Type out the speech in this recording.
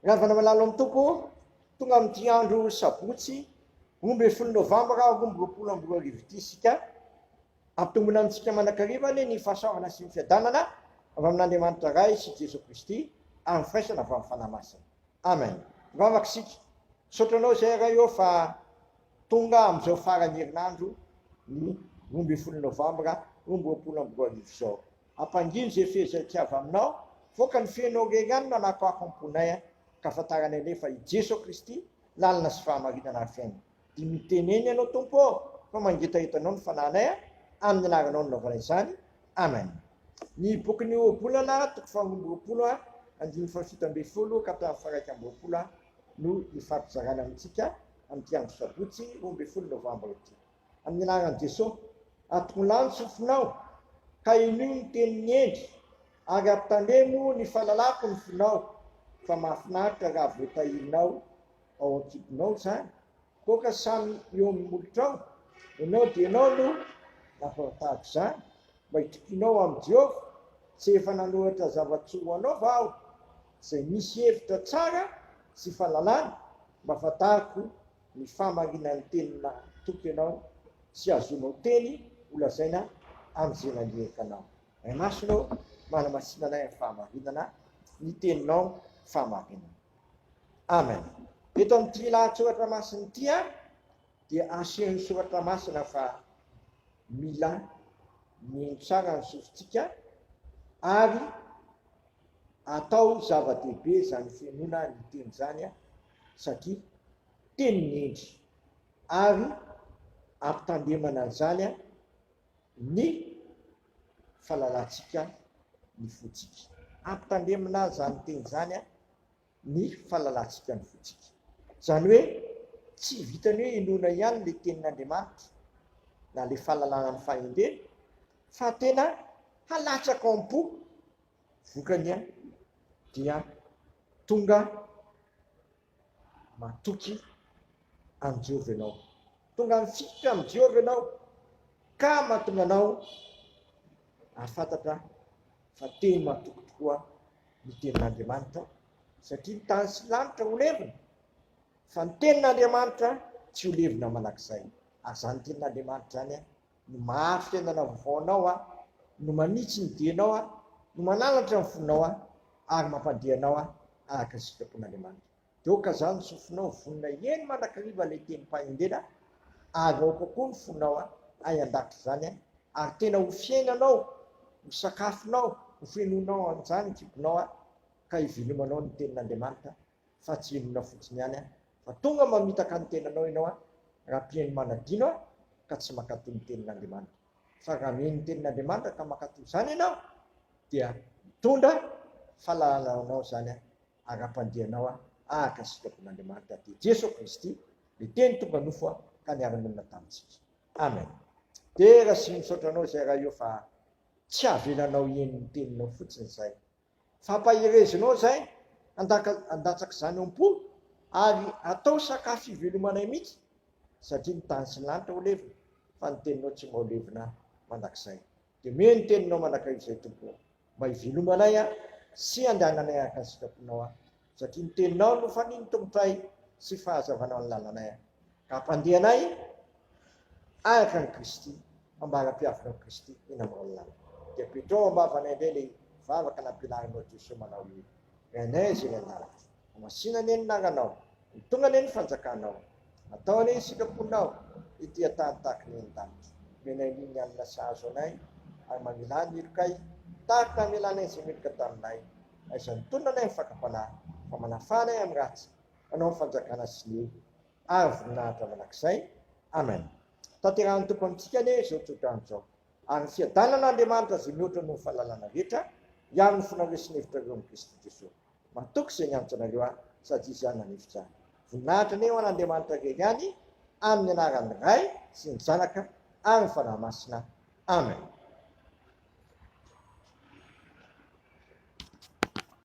Raha avy malalo amin'ny tompo tonga amin'ity andro sabotsy 10 Novambra 2020 isika ampitombona amintsika manankarivany ny fahasoavana sy ny fiadanana avy amin'Andriamanitra Ray sy Jesosy Kristy amin'ny firaisana avy amin'ny fanahy masina. Amen. Mivavaka isika. Sotranao izay raha eo fa tonga amin'izao farany herinandro ny 10 Novambra 2020 izao. Ampangino izay fehezay avy aminao, voaka ny feonao rerianina anako-akomponay ka afantarana alefa i Jesosy Kristy lalina sy fahamarinana ny fiainana. Dia miteneny ianao tompo fa mangetahitanao ny fananay amin'ny anaranao nanaovana izany. Amen. Ny bokin'ny obolana toko faha 20, 17 ka hatramin'ny 1 no ifampizarana amintsika amin'ity andro sabotsy 10 Novambra ity. Amin'ny anaran'i Jesosy, atokolany sofinao ka inio ny tenin'ny endry ary ampitandremo ny fahalalako ny finao fa mahafinaritra raha voatahirinao ao an-kibonao zany. Koka samy eo amin'ny molotrao, ianao dia ianao no nafatahako izany mba hitokinao amin'ny Jehovah tsy efa nanoratra zava-tsoa ho anao va aho izay misy hevitra tsara sy fahalalana mba ahafantarako ny fahamarinan'ny tenina toky ianao sy azonao teny holazaina amin'izay nandiraka anao. Ay masonao manamasinanay amin'ny fahamarinana ny teninao fahamarinana. Amen. Eto amin'ity lahatsoratra masina ity dia asian'ny soratra masina fa mila mihaino tsara ny sofintsika ary atao zava-dehibe izany fihainoana ny teny izany satria tenin'ny endry ary ampitandremana an'izany ny fahalalantsika ny fotsika. Ampitandremana izany teny izany ny fahalalantsika ny fotsika. Izany hoe tsy vitany hoe inoana ihany le tenin'Andriamanitra na le fahalalana ny fahendrena fa tena halatsaka ao am-po vokany dia tonga matoky amin'ny Jehovah ianao, tonga mifikitra amin'ny Jehovah ianao ka mahatonga anao ahafantatra fa teny matoky tokoa ny tenin'Andriamanitra satria ny tany sy lanitra ho levina fa ny tenin'Andriamanitra tsy ho levina manakizay. Ary izany tenin'Andriamanitra zany no mahafi fiainana vaovaonao no manitsy ny dienao no mananatra ny fonao ary mampandehanao araka ny sitrapon'Andriamanitra. Dia oka zany ny sofinao vonona eny mandrakariva ilay tenim-pahendrena ary ao kokoa ny fonao ay-andakitra izany ary tena ho fiainanao, ho sakafonao, ho fiainonao an'izany ny kibonao ka hivelomanao ny tenin'Andriamanitra fa tsy henona fotsiny ihany fa tonga mamitaka ny tenanao ianao raha mpihaino manadino ka tsy makato ny tenin'Andriamanitra. Fa raha miheno ny tenin'Andriamanitra ka makato izany ianao dia mitondra fahalalanao izany ary ampandehanao araka ny sitrapon'Andriamanitra dia Jesosy Kristy le teny tonga nofo ka niara-monina tamintsika. Amen. Dia raha sy misotranao izay raha eo fa tsy avelanao hihaino ny teninao fotsiny izay fa ampaherezinao izay andatsaka izany ao am-po ary atao sakafo hivelomanay mihitsy satria ny tany sy ny lanitra ho levina fa ny teninao tsy mba ho levina mandakizay. Dia miheno ny teninao mandrakariva izay tompo mba hivelomanay sy andehananay araka ny sitraponao satria ny teninao no faniny tombotray sy fahazavanao ny lalànay ka ampandehanay araka ny Kristy ambara-piavinao Kristy eny amin'ny lalàna. Dia petrao ambavanay indray ilay vavaka nampianarinao Jesosy manao hoe rainay izay andalatra masinany eny naranao tonga eny fanjakanao atao ane sitraponao ity atany tahaka ny an-danitra menay niny anina sahazo anay ary mamilany ilokay tahaka milanay izay milika taminay aizany tonanay mifakapanahy fa manafanay amin'ny ratsy manao ny fanjakana sy ny ary voninahitra manakizay. Amen. Tanterahan'ny tompo amintsika ane izao tsotrano izao ary ny fiadanan'Andriamanitra izay mihoatra noho ny fahalalana rehetra ihany fonareo sy ny hevitra reo amin'ny Kristy Jesosy matoky izay nianatra anareo sady izy ihany nanefitra voninahitra ane ho an'Andriamanitra reriany amin'ny anaran'ny Ray sy ny Zanaka ary ny fanahy masina. Amen.